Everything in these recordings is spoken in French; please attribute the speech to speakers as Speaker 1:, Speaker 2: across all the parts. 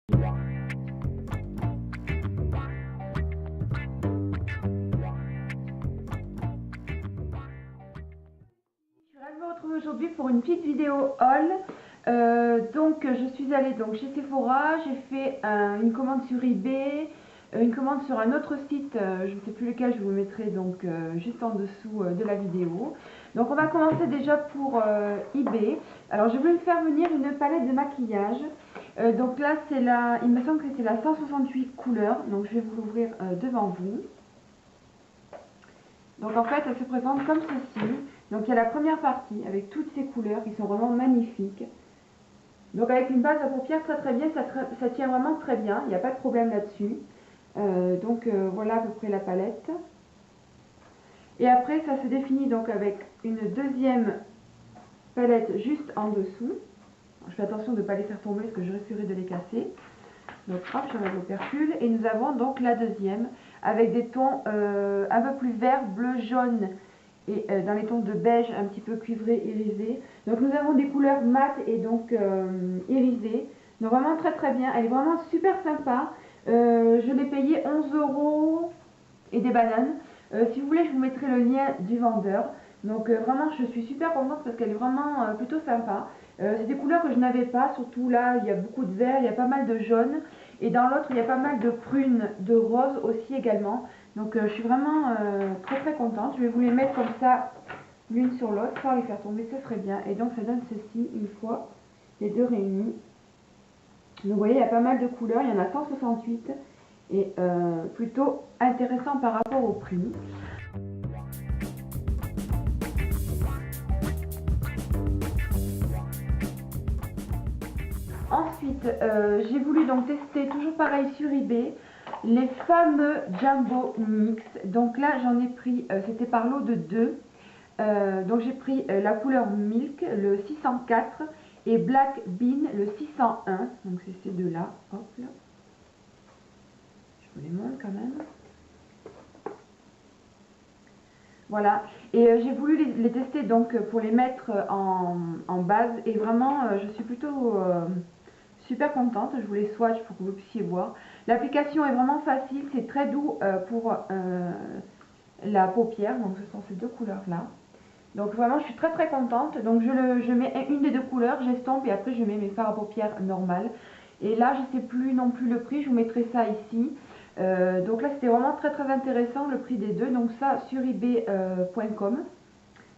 Speaker 1: Je vous retrouve aujourd'hui pour une petite vidéo haul. Donc je suis allée chez Sephora, j'ai fait une commande sur eBay, une commande sur un autre site, je ne sais plus lequel, je vous mettrai donc juste en dessous de la vidéo. Donc on va commencer déjà pour eBay. Alors je voulais me faire venir une palette de maquillage. Donc là c'est la, il me semble que c'est la 168 couleurs, donc je vais vous l'ouvrir devant vous. Donc en fait elle se présente comme ceci. Donc il y a la première partie avec toutes ces couleurs qui sont vraiment magnifiques. Donc avec une base à paupières très bien, ça tient vraiment très bien, il n'y a pas de problème là-dessus. Voilà à peu près la palette. Et après ça se définit donc avec une deuxième palette juste en dessous. Je fais attention de ne pas les faire tomber parce que je risquerais de les casser. Donc hop, j'enlève l'opercule. Et nous avons donc la deuxième avec des tons un peu plus vert, bleu, jaune. Et dans les tons de beige un petit peu cuivré, irisé. Donc nous avons des couleurs mat et donc irisées. Donc vraiment très bien. Elle est vraiment super sympa. Je l'ai payée 11 € et des bananes. Si vous voulez, je vous mettrai le lien du vendeur. Donc vraiment, je suis super contente parce qu'elle est vraiment plutôt sympa. C'est des couleurs que je n'avais pas, surtout là, il y a beaucoup de vert, il y a pas mal de jaune. Et dans l'autre, il y a pas mal de prunes, de rose aussi également. Donc je suis vraiment très contente. Je vais vous les mettre comme ça, l'une sur l'autre, sans les faire tomber, ce serait bien. Et donc ça donne ceci une fois les deux réunis. Donc vous voyez, il y a pas mal de couleurs, il y en a 168 et plutôt intéressant par rapport au prix. Ensuite, j'ai voulu donc tester, toujours pareil sur eBay, les fameux Jumbo Mix. Donc là, j'en ai pris, c'était par lot de 2. Donc j'ai pris la couleur Milk, le 604, et Black Bean, le 601. Donc c'est ces deux-là. Hop là. Je vous les montre quand même. Voilà, et j'ai voulu les tester donc pour les mettre en base, et vraiment je suis plutôt super contente. Je vous les swatch pour que vous puissiez voir. L'application est vraiment facile, c'est très doux pour la paupière, donc ce sont ces deux couleurs là. Donc vraiment je suis très contente. Donc je mets une des deux couleurs, j'estompe et après je mets mes fards à paupières normales. Et là je sais plus non plus le prix, je vous mettrai ça ici. Donc là c'était vraiment très intéressant le prix des deux. Donc ça sur ebay.com.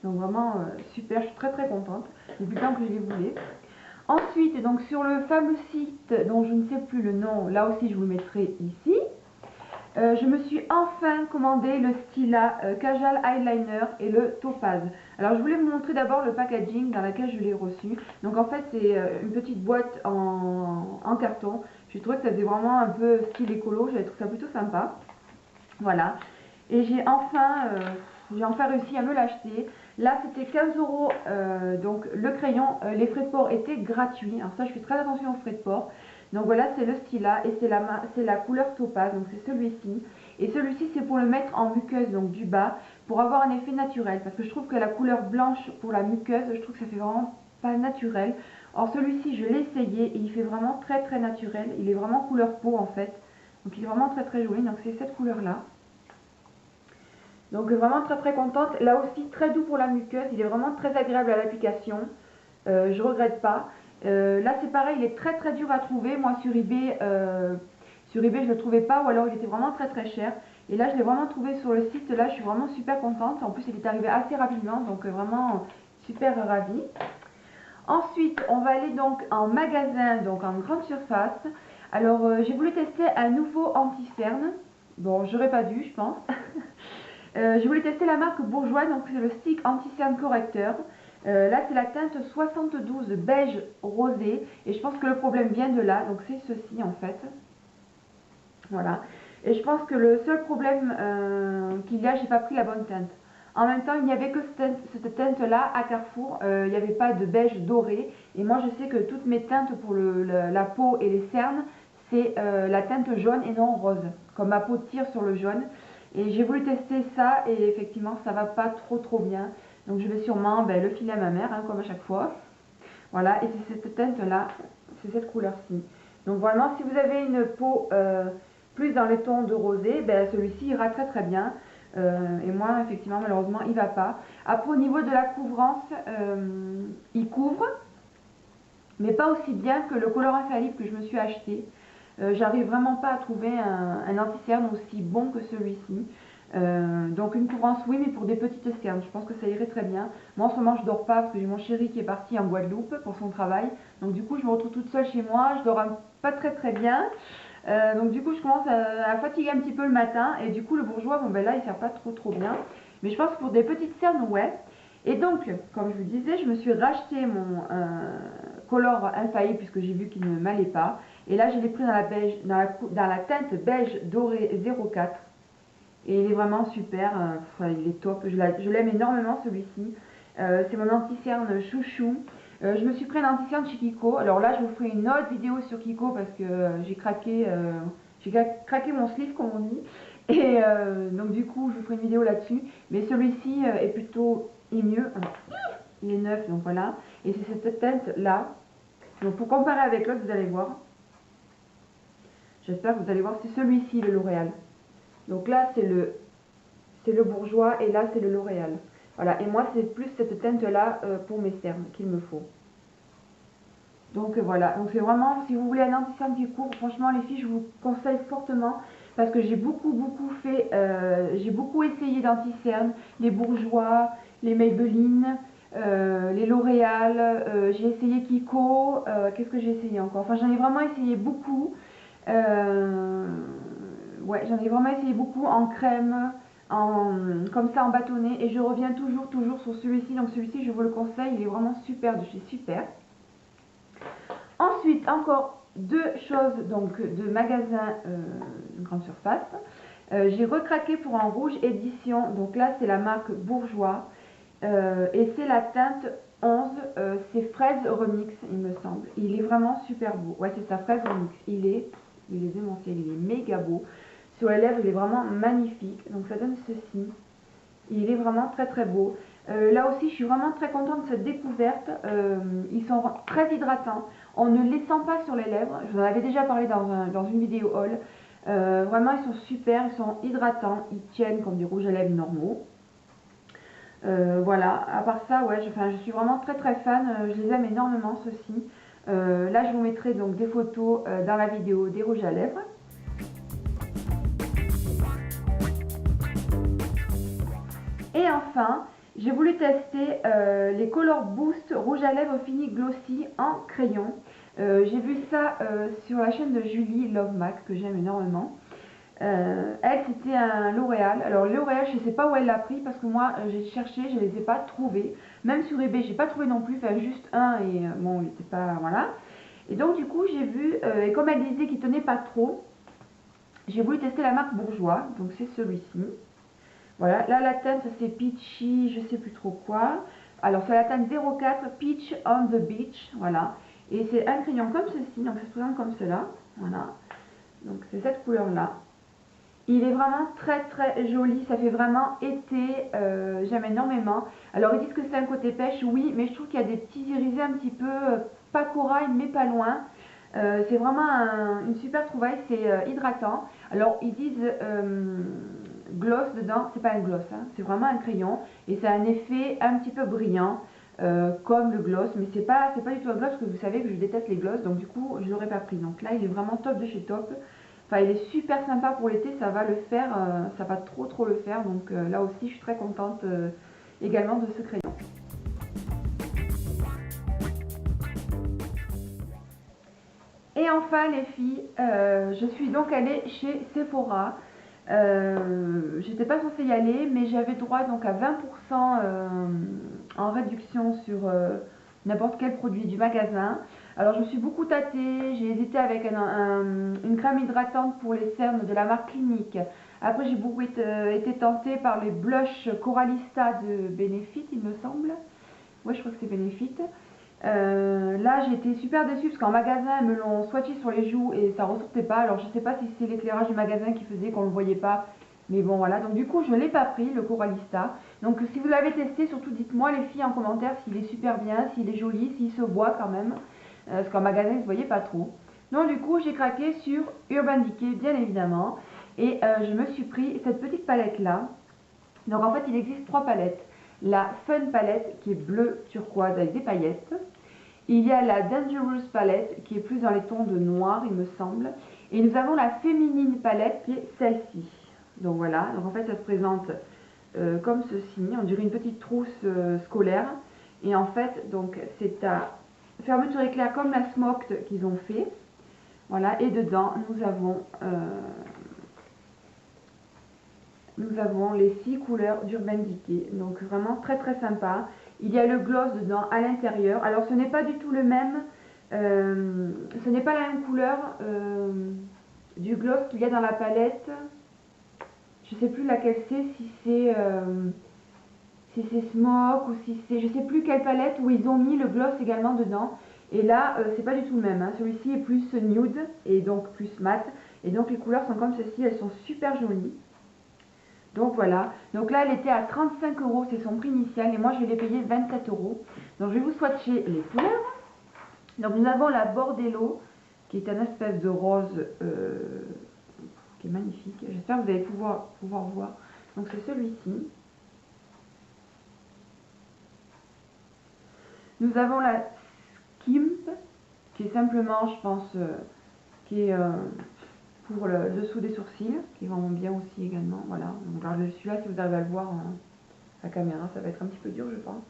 Speaker 1: Donc vraiment super, je suis très contente. Depuis le temps que je les voulais. Ensuite donc sur le fameux site dont je ne sais plus le nom, là aussi je vous le mettrai ici. Je me suis enfin commandé le Stila Cajal Eyeliner et le Topaz. Alors je voulais vous montrer d'abord le packaging dans lequel je l'ai reçu. Donc en fait c'est une petite boîte en carton. J'ai trouvé que ça faisait vraiment un peu style écolo, j'avais trouvé ça plutôt sympa. Voilà. Et j'ai enfin réussi à me l'acheter. Là c'était 15 €, donc le crayon, les frais de port étaient gratuits. Alors ça je fais très attention aux frais de port. Donc voilà, c'est le Stila et c'est la couleur Topaz, donc c'est celui-ci. Et celui-ci c'est pour le mettre en muqueuse, donc du bas, pour avoir un effet naturel. Parce que je trouve que la couleur blanche pour la muqueuse, je trouve que ça fait vraiment pas naturel. Or celui-ci je l'ai essayé et il fait vraiment très naturel. Il est vraiment couleur peau en fait. Donc il est vraiment très joli, donc c'est cette couleur là. Donc vraiment très contente. Là aussi très doux pour la muqueuse, il est vraiment très agréable à l'application. Je regrette pas. Là c'est pareil, il est très dur à trouver. Moi sur eBay je ne le trouvais pas, ou alors il était vraiment très cher. Et là je l'ai vraiment trouvé sur le site. Là je suis vraiment super contente. En plus il est arrivé assez rapidement, donc vraiment super ravie. Ensuite on va aller donc en magasin, donc en grande surface. Alors j'ai voulu tester un nouveau anti-cerne. Bon, j'aurais pas dû, je pense. Je voulais tester la marque Bourjois, donc c'est le stick anti-cerne correcteur. Là c'est la teinte 72 beige rosé, et je pense que le problème vient de là, donc c'est ceci en fait. Voilà, et je pense que le seul problème qu'il y a, j'ai pas pris la bonne teinte. En même temps, il n'y avait que cette teinte là à Carrefour, il n'y avait pas de beige doré, et moi je sais que toutes mes teintes pour la peau et les cernes, c'est la teinte jaune et non rose, comme ma peau tire sur le jaune. Et j'ai voulu tester ça et effectivement ça va pas trop bien. Donc je vais sûrement le filer à ma mère, hein, comme à chaque fois. Voilà, et c'est cette teinte là, c'est cette couleur-ci. Donc vraiment, si vous avez une peau plus dans les tons de rosé, ben, celui-ci ira très très bien. Et moi, effectivement, malheureusement, il va pas. Après, au niveau de la couvrance, il couvre, mais pas aussi bien que le colorant infaillible que je me suis acheté. J'arrive vraiment pas à trouver un anti-cerne aussi bon que celui-ci. Donc une couvrance oui, mais pour des petites cernes, je pense que ça irait très bien. Moi en ce moment je dors pas parce que j'ai mon chéri qui est parti en Guadeloupe pour son travail. Donc du coup je me retrouve toute seule chez moi, je dors pas très très bien. Donc du coup je commence à fatiguer un petit peu le matin et du coup le bourgeois, bon ben là il sert pas trop bien. Mais je pense que pour des petites cernes, ouais. Et donc, comme je vous disais, je me suis racheté mon color infaillible puisque j'ai vu qu'il ne m'allait pas. Et là, je l'ai pris dans la beige, dans la teinte beige doré 04. Et il est vraiment super, il est top. Je l'aime énormément celui-ci. C'est mon anti-cerne chouchou. Je me suis pris un anti-cerne chez Kiko. Alors là, je vous ferai une autre vidéo sur Kiko parce que j'ai craqué mon sleeve comme on dit. Et donc du coup, je vous ferai une vidéo là-dessus. Mais celui-ci est plutôt mieux. Il est neuf, donc voilà. Et c'est cette teinte là. Donc pour comparer avec l'autre, vous allez voir. J'espère que vous allez voir, c'est celui-ci le L'Oréal. Donc là c'est le bourgeois et là c'est le L'Oréal. Voilà, et moi c'est plus cette teinte là pour mes cernes qu'il me faut. Donc voilà, donc c'est vraiment, si vous voulez un anti-cerne qui court, franchement les filles je vous conseille fortement. Parce que j'ai beaucoup fait, j'ai beaucoup essayé d'anti-cerne, les bourgeois, les Maybelline, les L'Oréal, j'ai essayé Kiko, qu'est-ce que j'ai essayé encore? Enfin j'en ai vraiment essayé beaucoup. Ouais, j'en ai vraiment essayé beaucoup en crème, comme ça en bâtonnet. Et je reviens toujours sur celui-ci. Donc celui-ci, je vous le conseille, il est vraiment super de chez Super. Ensuite, encore deux choses donc de magasin grande surface. J'ai recraqué pour un rouge édition. Donc là, c'est la marque Bourjois. Et c'est la teinte 11, c'est fraise remix, il me semble. Il est vraiment super beau. Ouais, c'est ça, fraise remix. Il est démentiel, il est méga beau. Sur les lèvres, il est vraiment magnifique. Donc ça donne ceci. Il est vraiment très beau. Là aussi, je suis vraiment très contente de cette découverte. Ils sont très hydratants. On ne les sent pas sur les lèvres. Je vous en avais déjà parlé dans une vidéo haul. Vraiment, ils sont super. Ils sont hydratants. Ils tiennent comme des rouges à lèvres normaux. Voilà, à part ça, ouais, je suis vraiment très fan, je les aime énormément ceux-ci. Là, je vous mettrai donc des photos dans la vidéo des rouges à lèvres. Et enfin, j'ai voulu tester les Color Boost rouge à lèvres fini glossy en crayon. J'ai vu ça sur la chaîne de Julie Love Mac, que j'aime énormément. Elle, c'était un L'Oréal. Alors L'Oréal, je ne sais pas où elle l'a pris parce que moi, j'ai cherché, je ne les ai pas trouvés. Même sur eBay, j'ai pas trouvé non plus. Enfin, juste un et bon, il n'était pas, voilà. Et donc du coup, j'ai vu, et comme elle disait qu'il tenait pas trop, j'ai voulu tester la marque Bourjois. Donc c'est celui-ci. Voilà, là la teinte c'est Peachy, je sais plus trop quoi. Alors c'est la teinte 04 Peach on the Beach, voilà. Et c'est un crayon comme ceci, donc ça se présente comme cela, voilà. Donc c'est cette couleur là. Il est vraiment très joli, ça fait vraiment été, j'aime énormément. Alors ils disent que c'est un côté pêche, oui, mais je trouve qu'il y a des petits irisés un petit peu, pas corail mais pas loin. C'est vraiment une super trouvaille, c'est hydratant. Alors ils disent gloss dedans, c'est pas un gloss, hein, c'est vraiment un crayon et ça a un effet un petit peu brillant. Comme le gloss, mais c'est pas du tout un gloss parce que vous savez que je déteste les gloss, donc du coup je l'aurais pas pris. Donc là il est vraiment top de chez top. Enfin, il est super sympa pour l'été, ça va le faire, ça va trop le faire. Donc là aussi, je suis très contente également de ce crayon. Et enfin, les filles, je suis donc allée chez Sephora. J'étais pas censée y aller, mais j'avais droit donc à 20% en réduction sur n'importe quel produit du magasin. Alors je me suis beaucoup tâtée, j'ai hésité avec une crème hydratante pour les cernes de la marque Clinique. Après j'ai beaucoup été tentée par les blushs Coralista de Benefit, il me semble. Ouais, je crois que c'est Benefit. Là j'ai été super déçue parce qu'en magasin elles me l'ont swatché sur les joues et ça ressortait pas. Alors je sais pas si c'est l'éclairage du magasin qui faisait qu'on le voyait pas, mais bon voilà. Donc du coup je ne l'ai pas pris, le Coralista. Donc si vous l'avez testé, surtout dites-moi les filles en commentaire s'il est super bien, s'il est joli, s'il se voit quand même, parce qu'en magasin il se voyait pas trop. Donc du coup, j'ai craqué sur Urban Decay, bien évidemment. Et je me suis pris cette petite palette là. Donc en fait, il existe 3 palettes. La Fun palette qui est bleu turquoise avec des paillettes. Il y a la Dangerous palette qui est plus dans les tons de noir, il me semble. Et nous avons la Féminine palette qui est celle-ci. Donc voilà, donc en fait ça se présente comme ceci. On dirait une petite trousse scolaire. Et en fait, donc c'est à fermeture éclair comme la Smoked qu'ils ont fait. Voilà, et dedans nous avons les 6 couleurs d'Urban Decay. Donc vraiment très très sympa. Il y a le gloss dedans à l'intérieur. Alors ce n'est pas du tout le même, ce n'est pas la même couleur du gloss qu'il y a dans la palette. Je ne sais plus laquelle c'est, si c'est Smoke ou si c'est, je sais plus quelle palette où ils ont mis le gloss également dedans. Et là, c'est pas du tout le même, hein. Celui-ci est plus nude et donc plus mat. Et donc les couleurs sont comme ceci, elles sont super jolies. Donc voilà, donc là elle était à 35 euros, c'est son prix initial et moi je l'ai payé 27 euros. Donc je vais vous swatcher les couleurs. Donc nous avons la Bordello qui est un espèce de rose qui est magnifique. J'espère que vous allez pouvoir voir. Donc c'est celui-ci. Nous avons la Skimp qui est simplement, je pense, qui est pour le dessous des sourcils, qui est vraiment bien aussi également. Voilà, donc celui-là si vous arrivez à le voir à la caméra, ça va être un petit peu dur je pense.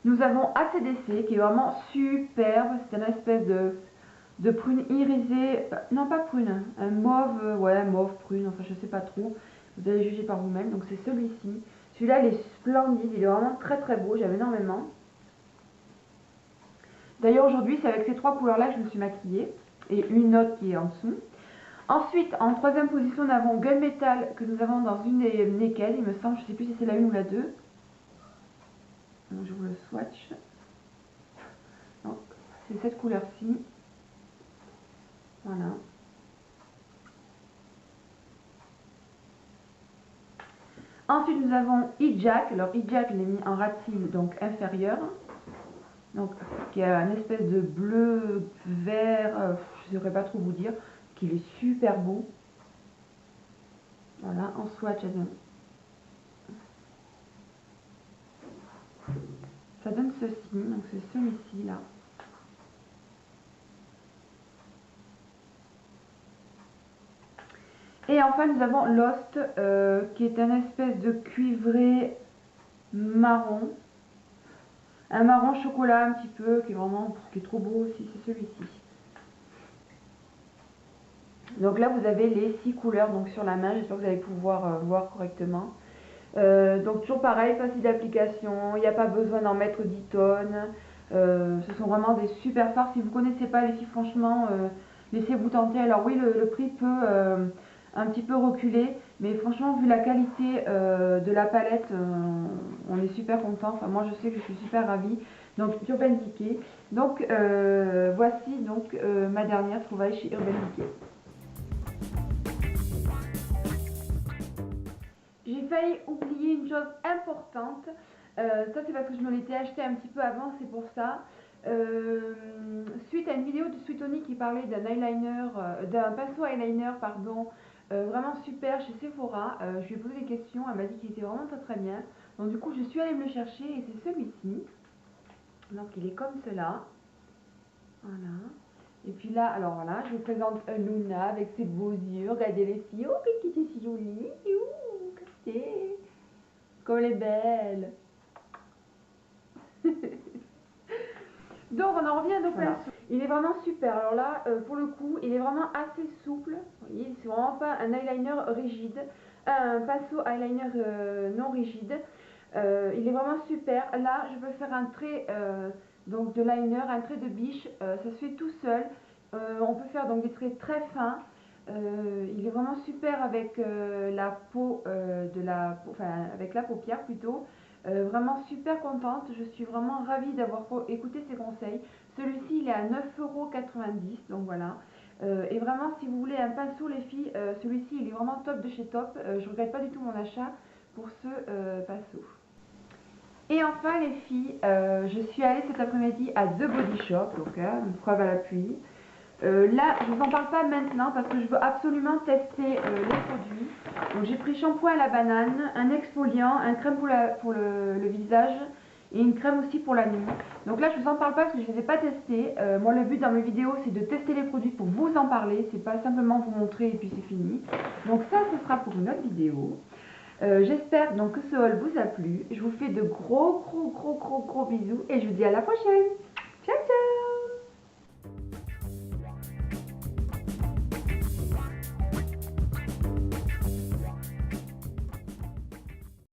Speaker 1: Nous avons ACDC qui est vraiment superbe, c'est une espèce de prune irisée, non pas prune, un mauve, ouais mauve prune, enfin je sais pas trop, vous allez juger par vous-même. Donc c'est celui-ci, celui-là il est splendide, il est vraiment très très beau, j'aime énormément. D'ailleurs aujourd'hui c'est avec ces 3 couleurs là que je me suis maquillée, et une autre qui est en dessous. Ensuite en 3e position nous avons Gunmetal que nous avons dans une des Naked, il me semble, je sais plus si c'est la 1 ou la 2. Donc je vous le swatch. C'est cette couleur-ci. Voilà. Ensuite, nous avons Hijack. Alors, Hijack, je l'ai mis en ratile, donc inférieur. Donc, qui a une espèce de bleu, vert, je ne saurais pas trop vous dire, qu'il est super beau. Voilà, en swatch, ça donne ceci. Donc, c'est celui-ci, là. Et enfin, nous avons Lost, qui est un espèce de cuivré marron. Un marron chocolat un petit peu, qui est trop beau aussi, c'est celui-ci. Donc là, vous avez les 6 couleurs donc sur la main, j'espère que vous allez pouvoir voir correctement. Donc toujours pareil, facile d'application, il n'y a pas besoin d'en mettre 10 tonnes. Ce sont vraiment des super fards. Si vous ne connaissez pas les filles, franchement, laissez-vous tenter. Alors oui, le prix peut un petit peu reculer, mais franchement, vu la qualité de la palette, on est super content. Enfin, moi, je sais que je suis super ravie. Donc, Urban Decay. Donc, voici donc ma dernière trouvaille chez Urban Decay. J'ai failli oublier une chose importante. Ça, c'est parce que je me l'étais acheté un petit peu avant, c'est pour ça. Suite à une vidéo de Sweetoni qui parlait d'un eyeliner, d'un pinceau eyeliner, pardon, vraiment super chez Sephora. Je lui ai posé des questions, elle m'a dit qu'il était vraiment très très bien. Donc du coup, je suis allée me le chercher et c'est celui-ci. Donc il est comme cela. Voilà. Et puis là, alors voilà, je vous présente Luna avec ses beaux yeux. Regardez les filles. Oh, qu'est-ce qui est si joli. Comme elle est belle. Donc on en revient donc voilà. Il est vraiment super. Alors là, pour le coup, il est vraiment assez souple. Vous voyez, c'est vraiment pas un eyeliner rigide, un pinceau eyeliner non rigide. Il est vraiment super. Là, je peux faire un trait donc de liner, un trait de biche. Ça se fait tout seul. On peut faire donc des traits très fins. Il est vraiment super avec la peau avec la paupière plutôt. Vraiment super contente, je suis vraiment ravie d'avoir écouté ses conseils. Celui-ci il est à 9,90 €, donc voilà. Et vraiment si vous voulez un pinceau les filles, celui-ci il est vraiment top de chez top. Je regrette pas du tout mon achat pour ce pinceau. Et enfin les filles, je suis allée cet après-midi à The Body Shop, donc une preuve à l'appui. Là, je vous en parle pas maintenant parce que je veux absolument tester les produits. Donc j'ai pris shampoing à la banane, un exfoliant, un crème pour le visage et une crème aussi pour la nuit. Donc là, je vous en parle pas parce que je les ai pas testés. Moi, le but dans mes vidéos, c'est de tester les produits pour vous en parler. C'est pas simplement vous montrer et puis c'est fini. Donc ça, ce sera pour une autre vidéo. J'espère donc que ce haul vous a plu. Je vous fais de gros bisous et je vous dis à la prochaine.